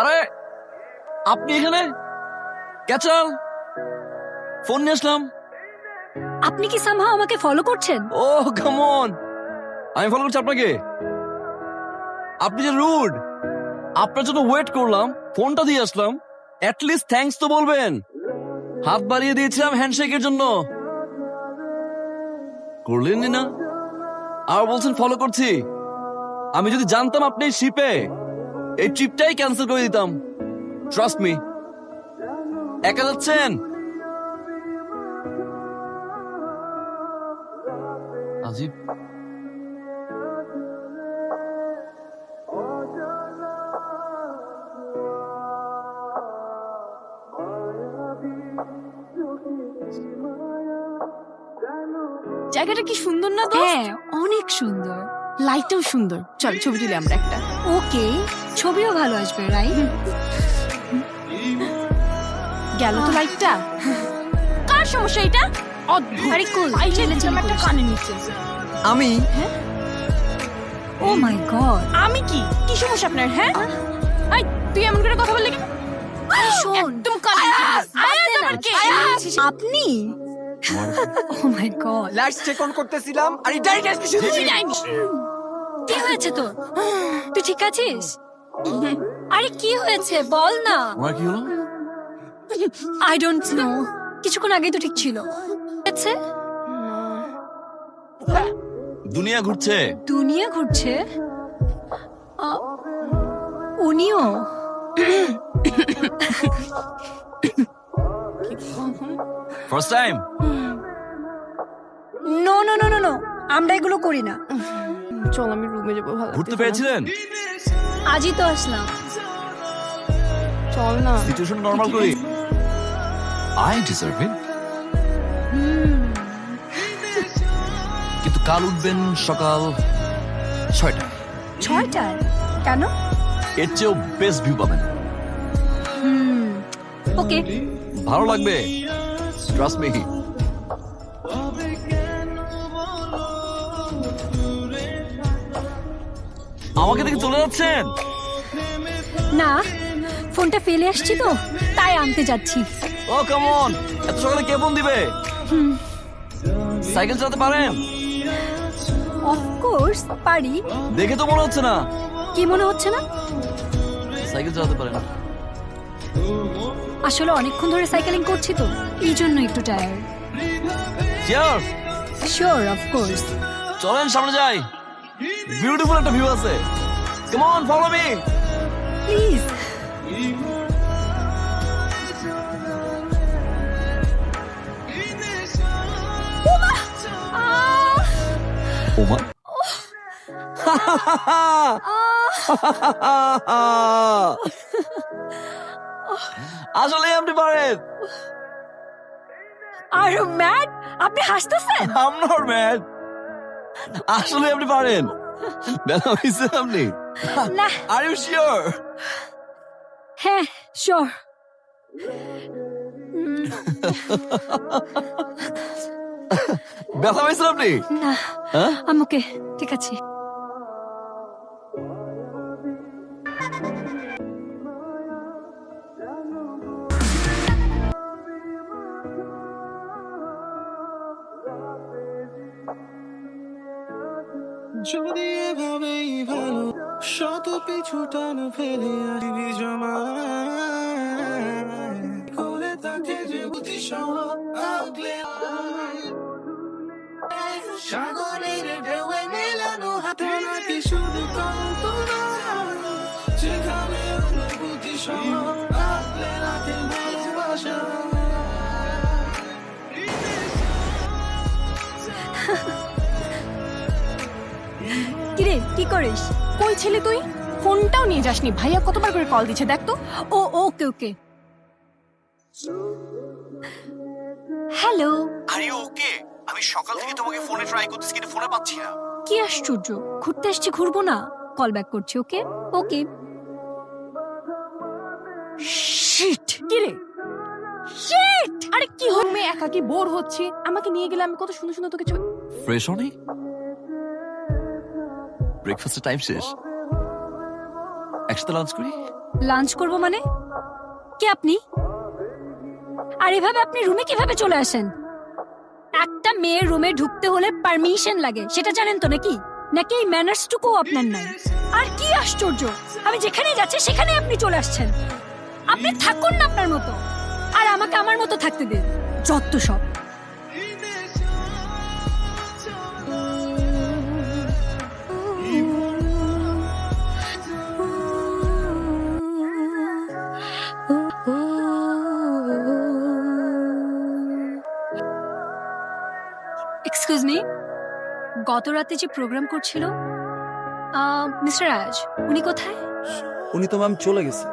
আরে আপনি এখানে ক্যাচাল ফোন নিয়ে আসলাম। আপনি কি সামহাও আমাকে ফলো করছেন? ও কাম অন, আমি ফলো করছি আপনাকে। আপনি যে রুড, আপনার জন্য ওয়েট করলাম, ফোনটা দিয়ে আসলাম, অ্যাটলিস্ট থ্যাঙ্কস তো বলবেন। হাত বাড়িয়ে দিয়েছিলাম হ্যান্ডশেকের জন্য, করলেনই না, আর বলছেন ফলো করছি। আমি যদি জানতাম আপনি শিপে, এই ট্রিপটাই ক্যান্সেল করে দিতাম। Trust me. একা যাচ্ছেন? আজিব। জায়গাটা কি সুন্দর না? হ্যাঁ, অনেক সুন্দর। লাইটটাও সুন্দর। চল ছবি তুলি আমরা একটা। ওকে, ছবিও ভালো আসবে, রাইট? গেল তো লাইটটা। কার সমস্যা এটা? অদ্ভুত। আরে কুল, ছেলেছিলাম একটা কানের নিচে। আমি ও মাই গড। আমি কি কি সমস্যা আপনার? হ্যাঁ এই তুই এমন করে কথা বললি কেন? আরে শোন, একদম কানের নিচে। আয়াজ আবার কে? আপনি? ও মাই গড। লাইটস চেক অন করতেছিলাম আর এই ডাইরেক্ট আসছে শুধু। তুই যাইনি। কি হয়েছে তোর? তুই ঠিক আছিস? আরে কি হয়েছে বল না। আমার কি হলো? আই ডোন্ট নো, কিছুক্ষণ আগেই তো ঠিক ছিল। আচ্ছা, দুনিয়া ঘুরছে। দুনিয়া ঘুরছে? উনিও? First time? No no no no no, আমরা এগুলো করি না। চল আমি রুমে যাবো। ভালো ঘুরতে লাগতেছে না। পেরেছিলেন? আজই তো আসলাম। চল না। সিচুয়েশন নরমাল করি। আই ডিজার্ভ ইট। কিন্তু কাল উঠবেন সকাল 6টায়। 6টায়? কেন? এর চেয়েও বেস্ট ভিউ পাবেন। ওকে, ভালো লাগবে, ট্রাস্ট মি। আমাকে দেখে চলে যাচ্ছেন? না, ফোনটা ফেলে আসছি তো, তাই আনতে যাচ্ছি। ও কাম অন, এত সকালে কে ফোন দিবে? সাইকেল চালাতে পারেন? অফকোর্স পারি। দেখে তো মনে হচ্ছে না। কি মনে হচ্ছে না? সাইকেল চালাতে পারেন? আসলে অনেকক্ষণ ধরে সাইকেলিং করছি তো, এই জন্য একটু টায়ার্ড। শিওর? Sure, of course. চলেন সামনে যাই, বিউটিফুল একটা ভিউ আছে। Come on, follow me. Please. ওমা। আসলে আপনি পারেন। আর ম্যাড, আপনি হাসতেছেন? I'm not mad. আসলে আপনি পারেন। ব্যথা হয়েছে আপনি? না। Are you sure? হ্যাঁ, শিওর। ব্যথা হয়েছে আপনি? না, হ্যাঁ? আমাকে ঠিক আছে। যদি এভাবেই ভালো শত পিছু টান ফেলে আসবি জমায় করে তাকে যে বুঝি সহ আগলে সাগরের ঢেউয়ে মেলানো হাতে নাকি শুধু কল্পনা যেখানে অনুভূতি সহ আগলে রাখে ভালোবাসা। কিরে, কি করিস? কই ছেলে তুই? ফোনটাও নিয়ে যাসনি। ভাইয়া কতবার করে কল দিচ্ছে দেখ তো। ও ওকে ওকে। হ্যালো। Are you okay? আমি সকাল থেকে তোমাকে ফোনে ট্রাই করতেছি কিন্তু ফোনে পাচ্ছি না। কি আশ্চর্য, ঘুরতে আসছি, ঘুরবো না? কল ব্যাক করছি। ওকে ওকে। শিট। কি রে? শিট। আরে কি হল? মেয়ে একা কি বোর হচ্ছে, আমাকে নিয়ে গেলে আমি কত সুন্দর সুন্দর তোকে ফ্রেশ হনি? ব্রেকফাস্টের টাইম শেষ। একসাথে লাঞ্চ করি। লাঞ্চ করব মানে? কে আপনি? আর এভাবে আপনি রুমে কিভাবে চলে আসেন? একটা মেয়ের রুমে ঢুকতে হলে পারমিশন লাগে, সেটা জানেন তো নাকি? নাকি এই ম্যানার্সটুকু আপনার নাই? আর কি আশ্চর্য, আমি যেখানে যাচ্ছি সেখানে আপনি চলে আসছেন। আপনি থাকুন না আপনার মতো, আর আমাকে আমার মতো থাকতে দিন। যত সব। এক্সকিউজ মি, গত রাতে যে প্রোগ্রাম করছিল মিস্টার রাজ, উনি কোথায়? উনি তো ম্যাম চলে গেছে।